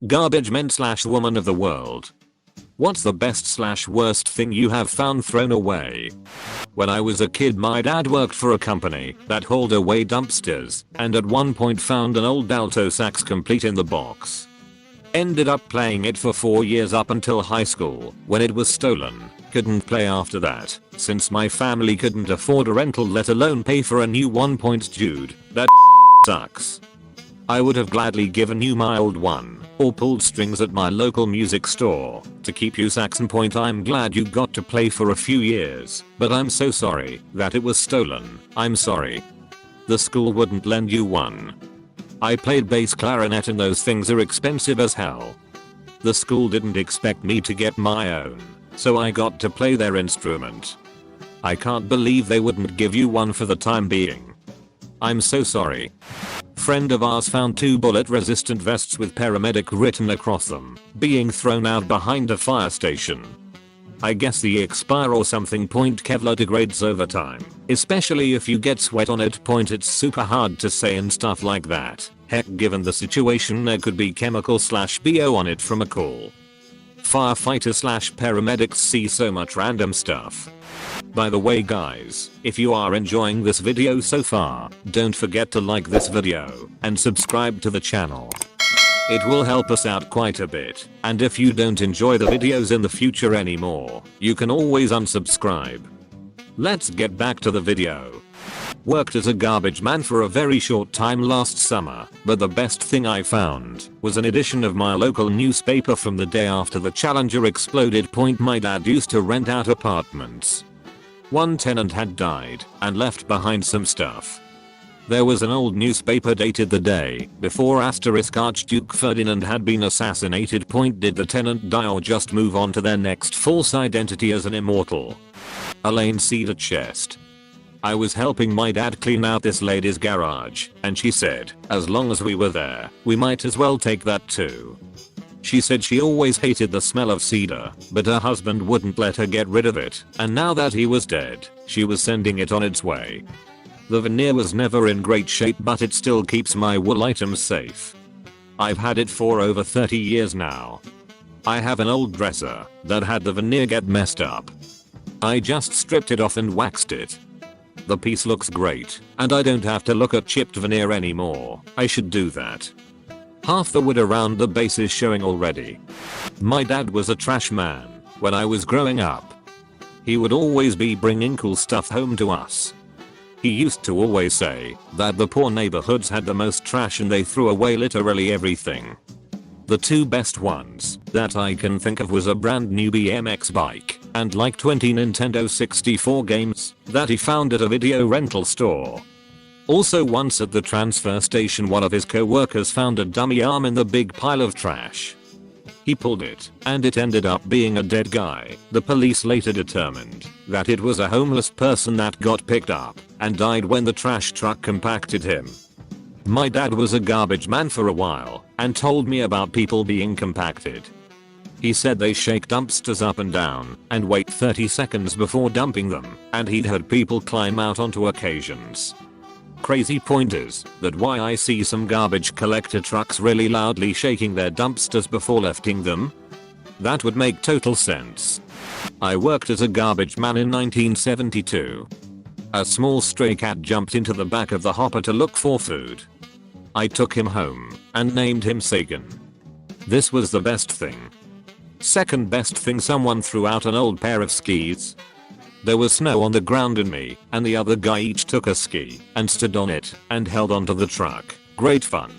Garbage men / woman of the world. What's the best / worst thing you have found thrown away? When I was a kid, my dad worked for a company that hauled away dumpsters and at one point found an old alto sax complete in the box. Ended up playing it for 4 years up until high school when it was stolen. Couldn't play after that since my family couldn't afford a rental, let alone pay for a new one. Dude, that sucks. I would have gladly given you my old one or pulled strings at my local music store to keep you saxon. I'm glad you got to play for a few years, but I'm so sorry that it was stolen. I'm sorry. The school wouldn't lend you one. I played bass clarinet and those things are expensive as hell. The school didn't expect me to get my own, so I got to play their instrument. I can't believe they wouldn't give you one for the time being. I'm so sorry. Friend of ours found 2 bullet-resistant vests with paramedic written across them, being thrown out behind a fire station. I guess the expire or something. Kevlar degrades over time, especially if you get sweat on it. It's super hard to say and stuff like that. Heck, given the situation, there could be chemical / BO on it from a call. Firefighter / paramedics see so much random stuff. By the way guys, if you are enjoying this video so far, don't forget to like this video and subscribe to the channel. It will help us out quite a bit, and if you don't enjoy the videos in the future anymore, you can always unsubscribe. Let's get back to the video. Worked as a garbage man for a very short time last summer, but the best thing I found was an edition of my local newspaper from the day after the Challenger exploded. My dad used to rent out apartments. One tenant had died and left behind some stuff. There was an old newspaper dated the day before Archduke Ferdinand had been assassinated. Did the tenant die or just move on to their next false identity as an immortal? Elaine Cedar chest. I was helping my dad clean out this lady's garage, and she said, as long as we were there, we might as well take that too. She said she always hated the smell of cedar, but her husband wouldn't let her get rid of it, and now that he was dead, she was sending it on its way. The veneer was never in great shape, but it still keeps my wool items safe. I've had it for over 30 years now. I have an old dresser that had the veneer get messed up. I just stripped it off and waxed it. The piece looks great, and I don't have to look at chipped veneer anymore. I should do that. Half the wood around the base is showing already. My dad was a trash man when I was growing up. He would always be bringing cool stuff home to us. He used to always say that the poor neighborhoods had the most trash and they threw away literally everything. The 2 best ones that I can think of was a brand new BMX bike and like 20 Nintendo 64 games that he found at a video rental store. Also, once at the transfer station, one of his co-workers found a dummy arm in the big pile of trash. He pulled it, and it ended up being a dead guy. The police later determined that it was a homeless person that got picked up and died when the trash truck compacted him. My dad was a garbage man for a while and told me about people being compacted. He said they shake dumpsters up and down and wait 30 seconds before dumping them, and he'd heard people climb out onto occasions. Crazy point is that why I see some garbage collector trucks really loudly shaking their dumpsters before lifting them? That would make total sense. I worked as a garbage man in 1972. A small stray cat jumped into the back of the hopper to look for food. I took him home and named him Sagan. This was the best thing. Second best thing, someone threw out an old pair of skis. There was snow on the ground and me and the other guy each took a ski and stood on it and held onto the truck. Great fun.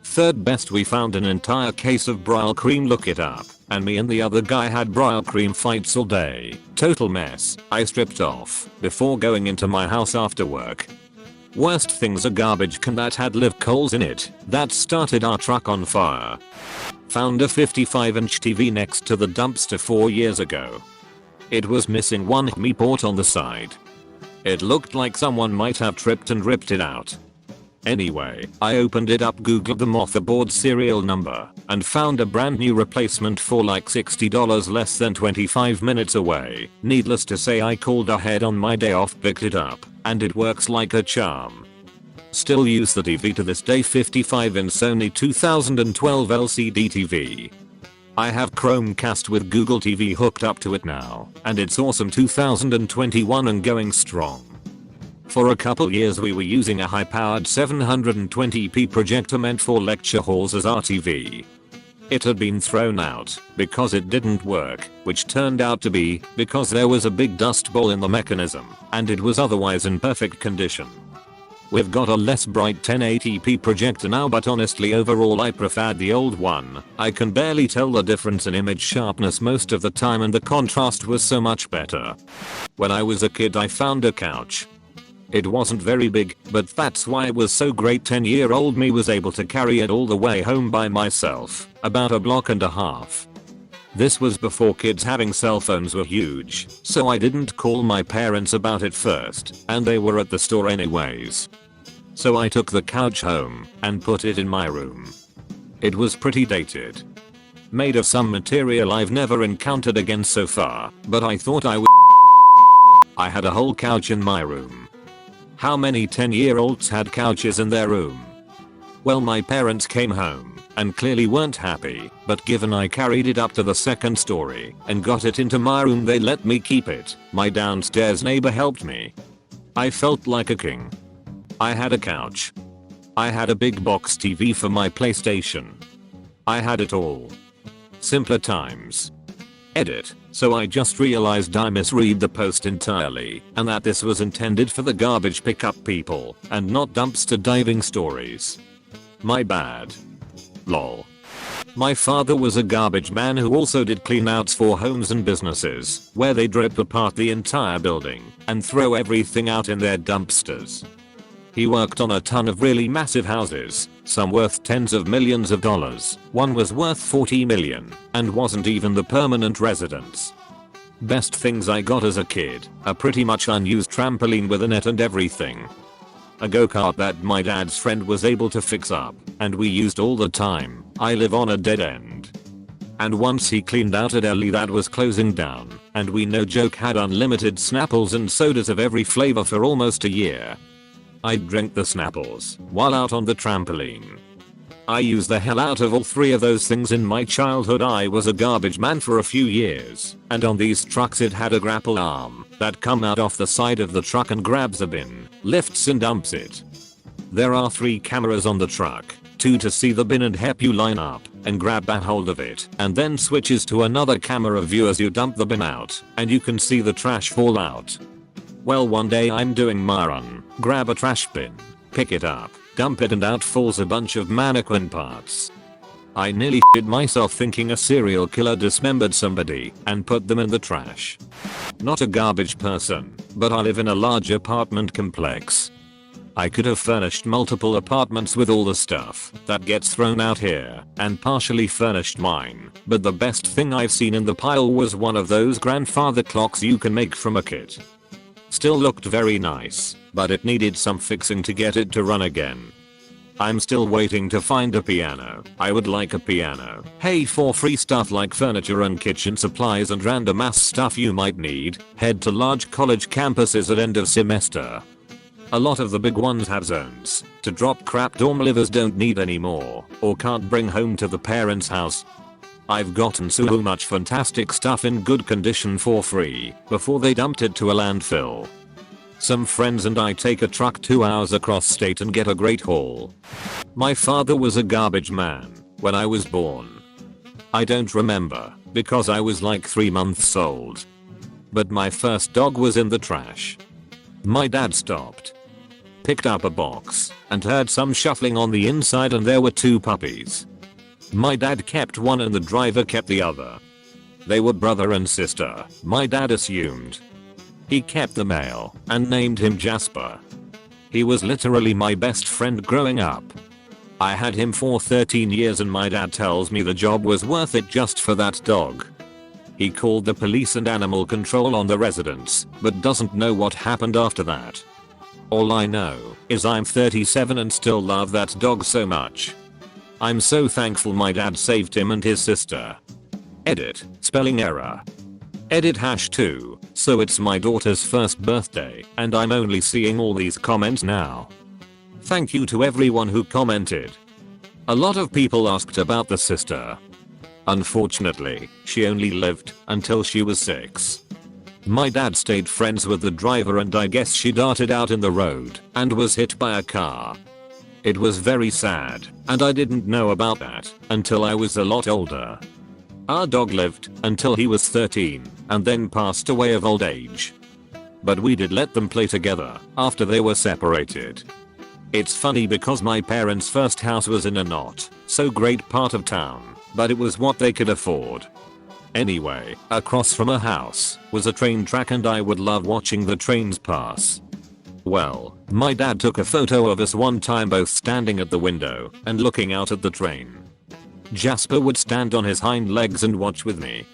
Third best, we found an entire case of Brial cream. Look it up. And me and the other guy had Brial cream fights all day. Total mess. I stripped off before going into my house after work. Worst things, a garbage can that had live coals in it that started our truck on fire. Found a 55-inch TV next to the dumpster 4 years ago. It was missing one HDMI port on the side. It looked like someone might have tripped and ripped it out. Anyway, I opened it up, googled the motherboard serial number, and found a brand new replacement for like $60 less than 25 minutes away. Needless to say, I called ahead on my day off, picked it up, and it works like a charm. Still use the TV to this day, 55-inch Sony 2012 LCD TV. I have Chromecast with Google TV hooked up to it now, and it's awesome. 2021 and going strong. For a couple years we were using a high-powered 720p projector meant for lecture halls as our TV. It had been thrown out because it didn't work, which turned out to be because there was a big dust bowl in the mechanism, and it was otherwise in perfect condition. We've got a less bright 1080p projector now, but honestly overall I preferred the old one. I can barely tell the difference in image sharpness most of the time, and the contrast was so much better. When I was a kid I found a couch. It wasn't very big, but that's why it was so great. 10-year-old me was able to carry it all the way home by myself, about a block and a half. This was before kids having cell phones were huge, so I didn't call my parents about it first, and they were at the store anyways. So I took the couch home and put it in my room. It was pretty dated. Made of some material I've never encountered again so far, but I thought I would. I had a whole couch in my room. How many 10-year-olds had couches in their room? Well, my parents came home and clearly weren't happy, but given I carried it up to the second story and got it into my room, they let me keep it. My downstairs neighbor helped me. I felt like a king. I had a couch. I had a big box TV for my PlayStation. I had it all. Simpler times. Edit. So I just realized I misread the post entirely, and that this was intended for the garbage pickup people and not dumpster diving stories. My bad. Lol. My father was a garbage man who also did cleanouts for homes and businesses, where they rip apart the entire building and throw everything out in their dumpsters. He worked on a ton of really massive houses, some worth tens of millions of dollars. One was worth 40 million and wasn't even the permanent residence. Best things I got as a kid: a pretty much unused trampoline with a net and everything. A go-kart that my dad's friend was able to fix up and we used all the time. I live on a dead end. And once he cleaned out a deli that was closing down, and we no joke had unlimited Snapples and sodas of every flavor for almost a year. I'd drink the Snapples while out on the trampoline. I used the hell out of all three of those things in my childhood. I was a garbage man for a few years, and on these trucks it had a grapple arm that come out off the side of the truck and grabs a bin, lifts and dumps it. There are 3 cameras on the truck, 2 to see the bin and help you line up and grab a hold of it, and then switches to another camera view as you dump the bin out, and you can see the trash fall out. Well, one day I'm doing my run, grab a trash bin, pick it up, dump it, and out falls a bunch of mannequin parts. I nearly shit myself thinking a serial killer dismembered somebody and put them in the trash. Not a garbage person, but I live in a large apartment complex. I could have furnished multiple apartments with all the stuff that gets thrown out here and partially furnished mine, but the best thing I've seen in the pile was one of those grandfather clocks you can make from a kit. Still looked very nice, but it needed some fixing to get it to run again. I'm still waiting to find a piano. I would like a piano. Hey, for free stuff like furniture and kitchen supplies and random ass stuff you might need, head to large college campuses at end of semester. A lot of the big ones have zones to drop crap dorm livers don't need anymore or can't bring home to the parents' house. I've gotten so much fantastic stuff in good condition for free before they dumped it to a landfill. Some friends and I take a truck 2 hours across state and get a great haul. My father was a garbage man when I was born. I don't remember because I was like 3 months old. But my first dog was in the trash. My dad stopped, picked up a box, and heard some shuffling on the inside, and there were 2 puppies. My dad kept one and the driver kept the other. They were brother and sister, my dad assumed. He kept the male and named him Jasper. He was literally my best friend growing up. I had him for 13 years and my dad tells me the job was worth it just for that dog. He called the police and animal control on the residents, but doesn't know what happened after that. All I know is I'm 37 and still love that dog so much. I'm so thankful my dad saved him and his sister. Edit, spelling error. Edit #2, so it's my daughter's first birthday and I'm only seeing all these comments now. Thank you to everyone who commented. A lot of people asked about the sister. Unfortunately, she only lived until she was 6. My dad stayed friends with the driver and I guess she darted out in the road and was hit by a car. It was very sad, and I didn't know about that until I was a lot older. Our dog lived until he was 13 and then passed away of old age. But we did let them play together after they were separated. It's funny because my parents' first house was in a not so great part of town, but it was what they could afford. Anyway, across from a house was a train track and I would love watching the trains pass. Well, my dad took a photo of us one time both standing at the window and looking out at the train. Jasper would stand on his hind legs and watch with me.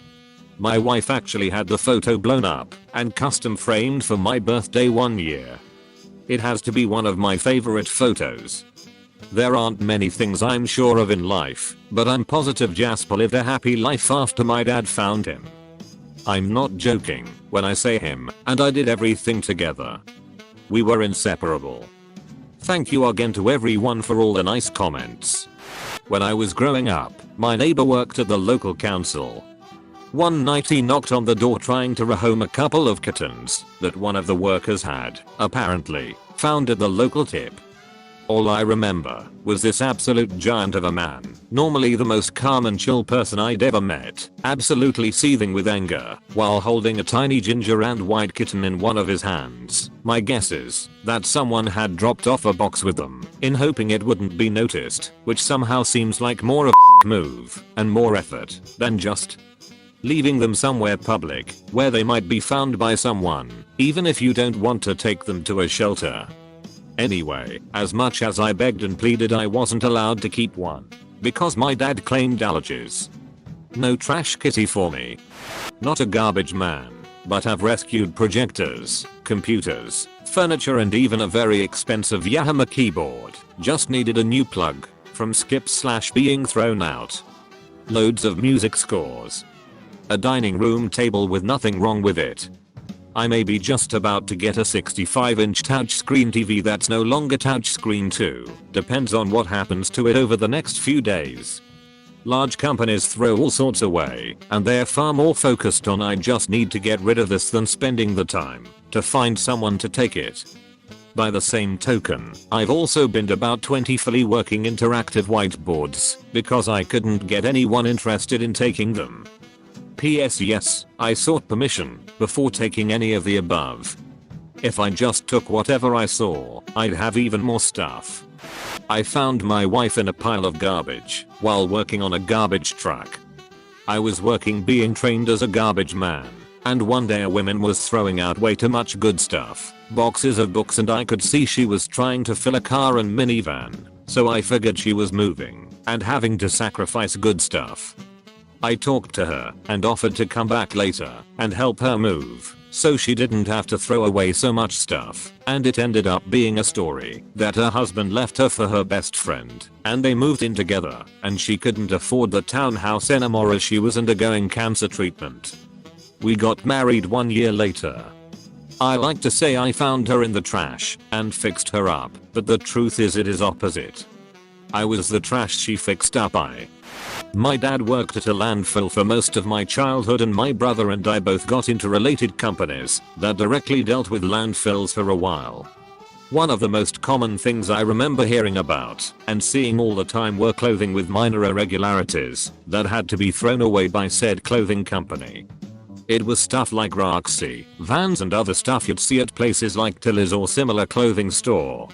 My wife actually had the photo blown up and custom framed for my birthday one year. It has to be one of my favorite photos. There aren't many things I'm sure of in life, but I'm positive Jasper lived a happy life after my dad found him. I'm not joking when I say him and I did everything together. We were inseparable. Thank you again to everyone for all the nice comments. When I was growing up, my neighbor worked at the local council. One night he knocked on the door trying to rehome a couple of kittens that one of the workers had, apparently, found at the local tip. All I remember was this absolute giant of a man, normally the most calm and chill person I'd ever met, absolutely seething with anger while holding a tiny ginger and white kitten in one of his hands. My guess is that someone had dropped off a box with them in hoping it wouldn't be noticed, which somehow seems like more of a move and more effort than just leaving them somewhere public where they might be found by someone, even if you don't want to take them to a shelter. Anyway, as much as I begged and pleaded I wasn't allowed to keep one because my dad claimed allergies. No trash kitty for me. Not a garbage man, but I've rescued projectors, computers, furniture and even a very expensive Yamaha keyboard. Just needed a new plug from skip/being thrown out. Loads of music scores. A dining room table with nothing wrong with it. I may be just about to get a 65-inch touchscreen TV that's no longer touchscreen too. Depends on what happens to it over the next few days. Large companies throw all sorts away, and they're far more focused on I just need to get rid of this than spending the time to find someone to take it. By the same token, I've also binned about 20 fully working interactive whiteboards because I couldn't get anyone interested in taking them. P.S. Yes, I sought permission before taking any of the above. If I just took whatever I saw, I'd have even more stuff. I found my wife in a pile of garbage while working on a garbage truck. I was working being trained as a garbage man, and one day a woman was throwing out way too much good stuff, boxes of books, and I could see she was trying to fill a car and minivan, so I figured she was moving and having to sacrifice good stuff. I talked to her and offered to come back later and help her move so she didn't have to throw away so much stuff, and it ended up being a story that her husband left her for her best friend and they moved in together and she couldn't afford the townhouse anymore as she was undergoing cancer treatment. We got married 1 year later. I like to say I found her in the trash and fixed her up, but the truth is it is opposite. I was the trash she fixed up. My dad worked at a landfill for most of my childhood, and my brother and I both got into related companies that directly dealt with landfills for a while. One of the most common things I remember hearing about and seeing all the time were clothing with minor irregularities that had to be thrown away by said clothing company. It was stuff like Roxy, Vans and other stuff you'd see at places like Tilly's or similar clothing store.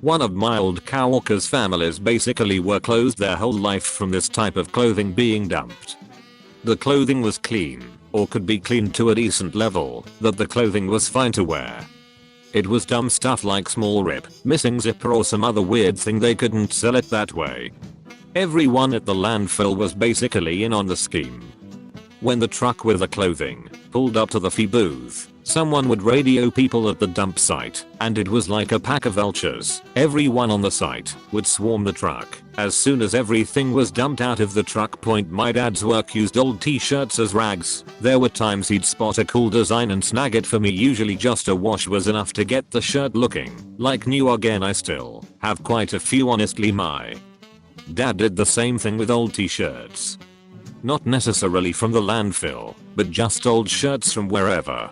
One of my old coworkers' families basically were closed their whole life from this type of clothing being dumped. The clothing was clean, or could be cleaned to a decent level, that the clothing was fine to wear. It was dumb stuff like small rip, missing zipper or some other weird thing they couldn't sell it that way. Everyone at the landfill was basically in on the scheme. When the truck with the clothing pulled up to the fee booth, someone would radio people at the dump site, and it was like a pack of vultures. Everyone on the site would swarm the truck. As soon as everything was dumped out of the truck. My dad's work used old t-shirts as rags. There were times he'd spot a cool design and snag it for me. Usually just a wash was enough to get the shirt looking like new again. I still have quite a few. Honestly, my dad did the same thing with old t-shirts. Not necessarily from the landfill, but just old shirts from wherever.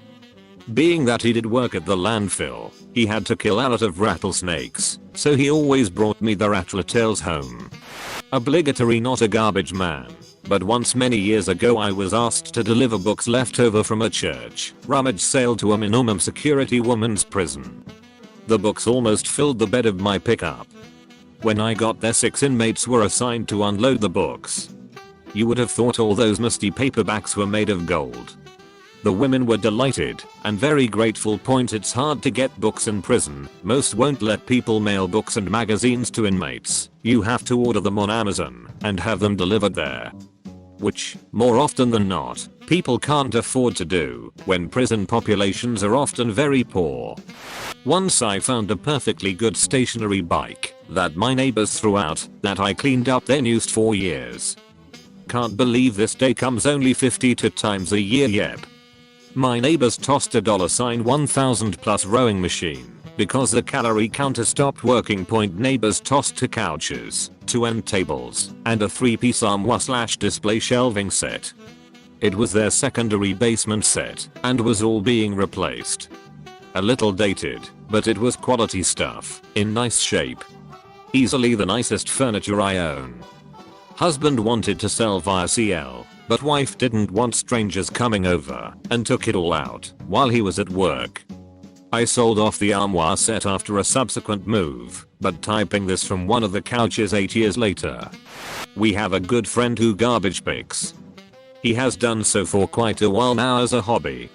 Being that he did work at the landfill, he had to kill a lot of rattlesnakes, so he always brought me the rattletails home. Obligatory, not a garbage man. But once many years ago I was asked to deliver books left over from a church rummage sale to a minimum security woman's prison. The books almost filled the bed of my pickup. When I got there, 6 inmates were assigned to unload the books. You would have thought all those musty paperbacks were made of gold. The women were delighted and very grateful. It's hard to get books in prison. Most won't let people mail books and magazines to inmates. You have to order them on Amazon and have them delivered there. Which, more often than not, people can't afford to do when prison populations are often very poor. Once I found a perfectly good stationary bike that my neighbors threw out that I cleaned up then used for years. Can't believe this day comes only 52 times a year. Yep. My neighbors tossed a $1,000 plus rowing machine because the calorie counter stopped working. Neighbors tossed 2 couches, 2 end tables, and a 3-piece armoire/display shelving set. It was their secondary basement set and was all being replaced. A little dated, but it was quality stuff, in nice shape. Easily the nicest furniture I own. Husband wanted to sell via CL, but wife didn't want strangers coming over and took it all out while he was at work. I sold off the armoire set after a subsequent move, but typing this from one of the couches 8 years later. We have a good friend who garbage picks. He has done so for quite a while now as a hobby.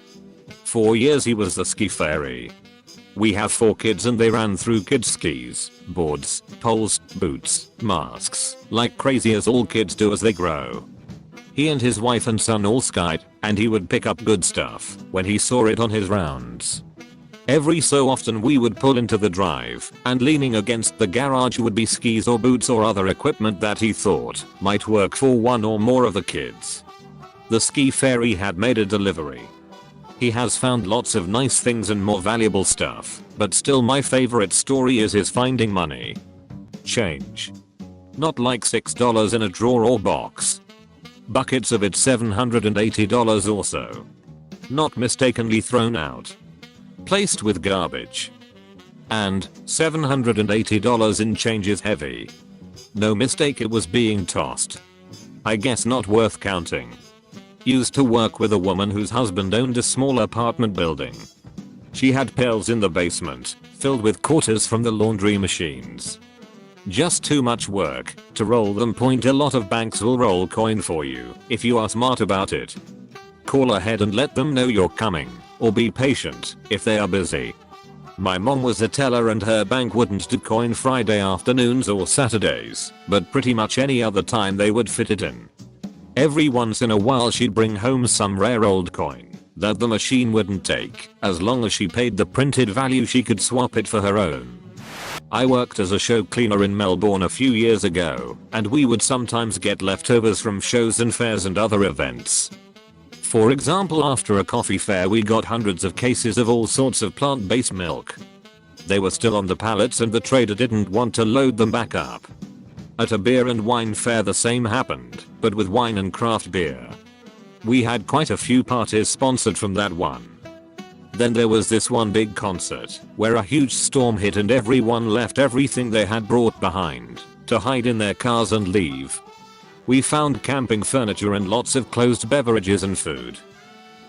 4 years he was the ski fairy. We have 4 kids and they ran through kids skis, boards, poles, boots, masks, like crazy as all kids do as they grow. He and his wife and son all skied, and he would pick up good stuff when he saw it on his rounds. Every so often we would pull into the drive, and leaning against the garage would be skis or boots or other equipment that he thought might work for one or more of the kids. The ski fairy had made a delivery. He has found lots of nice things and more valuable stuff, but still my favorite story is his finding money. Change. Not like $6 in a drawer or box. Buckets of it, $780 or so. Not mistakenly thrown out. Placed with garbage. And $780 in change is heavy. No mistake, it was being tossed. I guess not worth counting. Used to work with a woman whose husband owned a small apartment building. She had pails in the basement, filled with quarters from the laundry machines. Just too much work to roll them. A lot of banks will roll coin for you if you are smart about it. Call ahead and let them know you're coming, or be patient if they are busy. My mom was a teller and her bank wouldn't do coin Friday afternoons or Saturdays, but pretty much any other time they would fit it in. Every once in a while she'd bring home some rare old coin that the machine wouldn't take. As long as she paid the printed value she could swap it for her own. I worked as a show cleaner in Melbourne a few years ago, and we would sometimes get leftovers from shows and fairs and other events. For example, after a coffee fair we got hundreds of cases of all sorts of plant-based milk. They were still on the pallets and the trader didn't want to load them back up. At a beer and wine fair the same happened, but with wine and craft beer. We had quite a few parties sponsored from that one. Then there was this one big concert where a huge storm hit and everyone left everything they had brought behind to hide in their cars and leave. We found camping furniture and lots of closed beverages and food.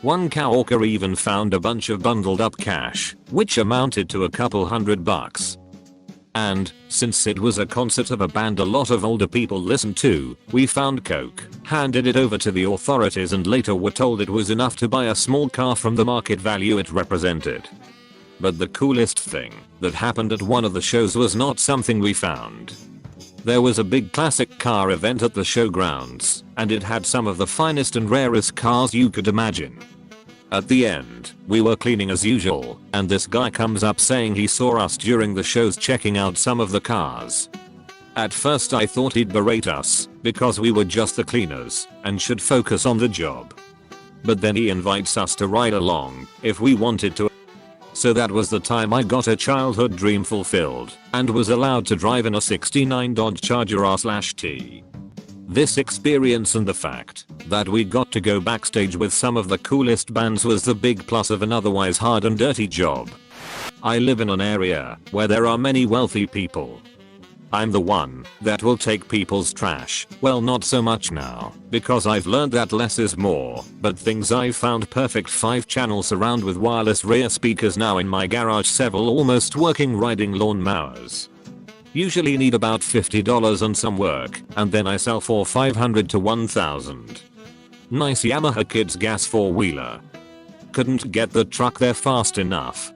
One coworker even found a bunch of bundled up cash, which amounted to a couple $100. And, since it was a concert of a band a lot of older people listened to, we found coke, handed it over to the authorities and later were told it was enough to buy a small car from the market value it represented. But the coolest thing that happened at one of the shows was not something we found. There was a big classic car event at the showgrounds, and it had some of the finest and rarest cars you could imagine. At the end, we were cleaning as usual, and this guy comes up saying he saw us during the shows checking out some of the cars. At first I thought he'd berate us, because we were just the cleaners, and should focus on the job. But then he invites us to ride along, if we wanted to. So that was the time I got a childhood dream fulfilled, and was allowed to drive in a '69 Dodge Charger R/T. This experience and the fact that we got to go backstage with some of the coolest bands was the big plus of an otherwise hard and dirty job. I live in an area where there are many wealthy people. I'm the one that will take people's trash. Well, not so much now, because I've learned that less is more, but things I've found: perfect 5-channel surround with wireless rear speakers now in my garage, several almost working riding lawn mowers. Usually need about $50 on some work, and then I sell for $500 to $1,000. Nice Yamaha Kids gas 4-wheeler. Couldn't get the truck there fast enough.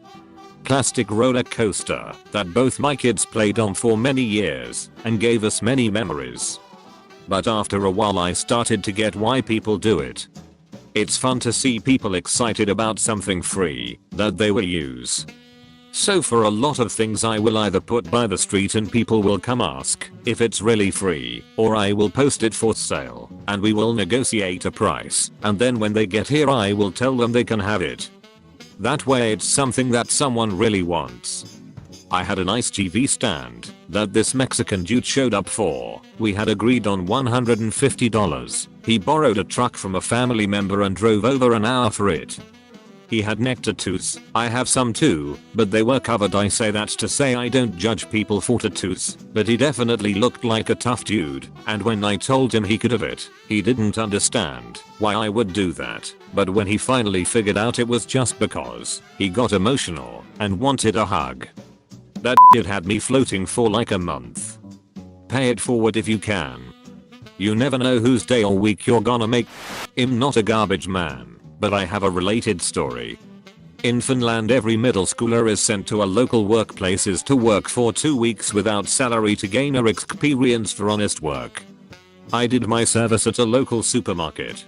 Plastic roller coaster that both my kids played on for many years and gave us many memories. But after a while I started to get why people do it. It's fun to see people excited about something free that they will use. So for a lot of things I will either put by the street and people will come ask if it's really free, or I will post it for sale and we will negotiate a price, and then when they get here I will tell them they can have it. That way it's something that someone really wants. I had a nice TV stand that this Mexican dude showed up for. We had agreed on $150. He borrowed a truck from a family member and drove over an hour for it. He had neck tattoos. I have some too, but they were covered. I say that to say I don't judge people for tattoos, but he definitely looked like a tough dude, and when I told him he could have it, he didn't understand why I would do that. But when he finally figured out it was just because, he got emotional and wanted a hug. That shit had me floating for like a month. Pay it forward if you can. You never know whose day or week you're gonna make. I'm not a garbage man, but I have a related story. In Finland, every middle schooler is sent to a local workplaces to work for 2 weeks without salary to gain a experience for honest work. I did my service at a local supermarket.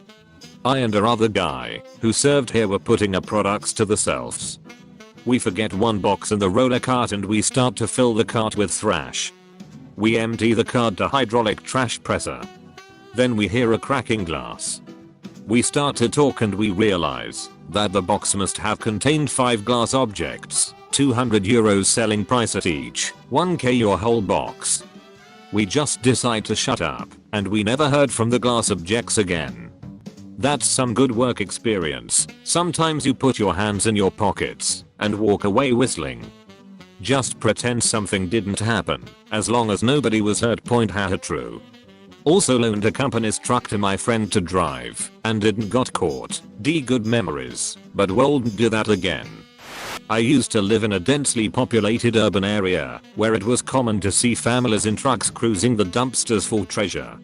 I and a other guy who served here were putting our products to the shelves. We forget one box in the roller cart and we start to fill the cart with trash. We empty the cart to hydraulic trash presser. Then we hear a cracking glass. We start to talk and we realize that the box must have contained 5 glass objects, €200 selling price at each, 1k your whole box. We just decide to shut up, and we never heard from the glass objects again. That's some good work experience. Sometimes you put your hands in your pockets and walk away whistling. Just pretend something didn't happen, as long as nobody was hurt. Haha, true. Also loaned a company's truck to my friend to drive and didn't got caught. Good memories, but won't do that again. I used to live in a densely populated urban area where it was common to see families in trucks cruising the dumpsters for treasure.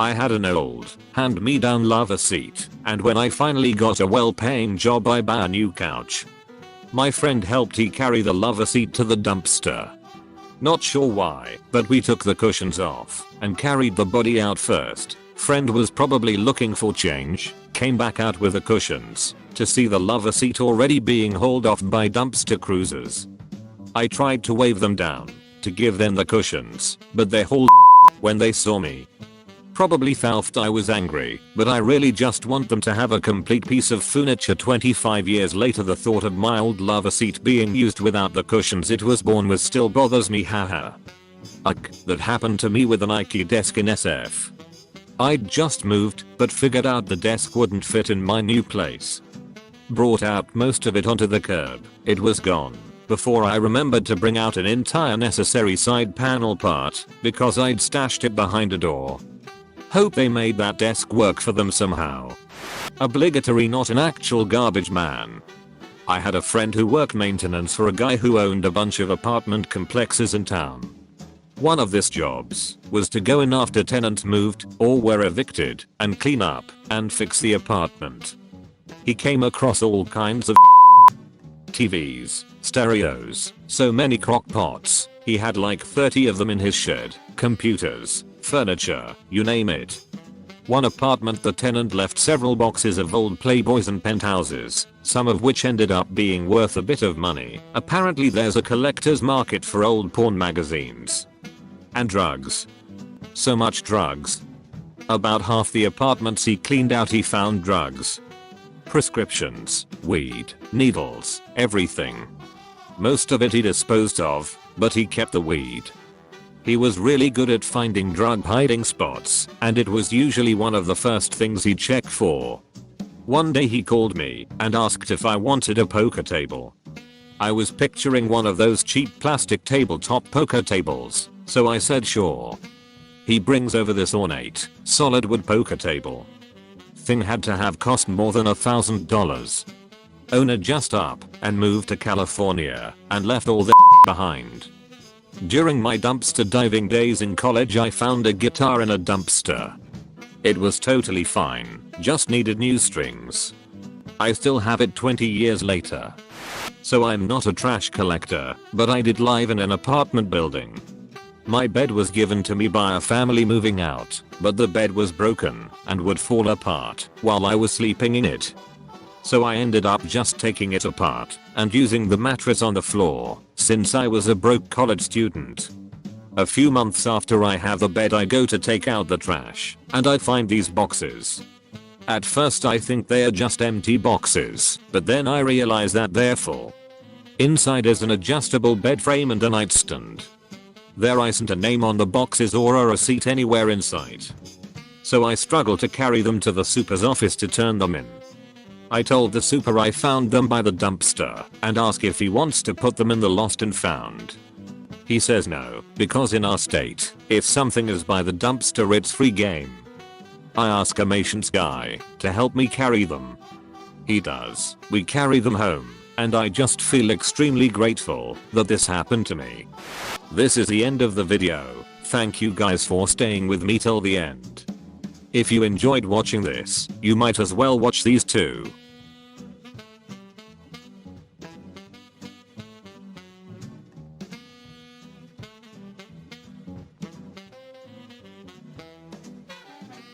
I had an old, hand-me-down lava seat, and when I finally got a well-paying job I bought a new couch. My friend helped he carry the lava seat to the dumpster. Not sure why, but we took the cushions off and carried the body out first. Friend was probably looking for change, came back out with the cushions to see the lava seat already being hauled off by dumpster cruisers. I tried to wave them down to give them the cushions, but they hauled when they saw me. Probably felt I was angry, but I really just want them to have a complete piece of furniture. 25 years later, the thought of my old lava seat being used without the cushions it was born with still bothers me. Haha. That happened to me with an IKEA desk in SF. I'd just moved, but figured out the desk wouldn't fit in my new place. Brought out most of it onto the curb. It was gone before I remembered to bring out an entire necessary side panel part because I'd stashed it behind a door. Hope they made that desk work for them somehow. Obligatory, not an actual garbage man. I had a friend who worked maintenance for a guy who owned a bunch of apartment complexes in town. One of these jobs was to go in after tenants moved or were evicted and clean up and fix the apartment. He came across all kinds of TVs, stereos, so many crock pots. He had like 30 of them in his shed. Computers, furniture, you name it. One apartment, the tenant left several boxes of old Playboys and penthouses, some of which ended up being worth a bit of money. Apparently there's a collector's market for old porn magazines. And drugs. So much drugs. About half the apartments he cleaned out he found drugs. Prescriptions, weed, needles, everything. Most of it he disposed of, but he kept the weed. He was really good at finding drug hiding spots, and it was usually one of the first things he'd check for. One day he called me and asked if I wanted a poker table. I was picturing one of those cheap plastic tabletop poker tables, so I said sure. He brings over this ornate, solid wood poker table. Thing had to have cost more than $1,000. Owner just up and moved to California and left all the behind. During my dumpster diving days in college I found a guitar in a dumpster. It was totally fine, just needed new strings. I still have it 20 years later. So I'm not a trash collector, but I did live in an apartment building. My bed was given to me by a family moving out, but the bed was broken and would fall apart while I was sleeping in it. So I ended up just taking it apart and using the mattress on the floor, since I was a broke college student. A few months after I have the bed I go to take out the trash, and I find these boxes. At first I think they are just empty boxes, but then I realize that they're full. Inside is an adjustable bed frame and a nightstand. There isn't a name on the boxes or a receipt anywhere in sight. So I struggle to carry them to the super's office to turn them in. I told the super I found them by the dumpster and ask if he wants to put them in the lost and found. He says no, because in our state, if something is by the dumpster it's free game. I ask a maintenance guy to help me carry them. He does. We carry them home, and I just feel extremely grateful that this happened to me. This is the end of the video. Thank you guys for staying with me till the end. If you enjoyed watching this, you might as well watch these too.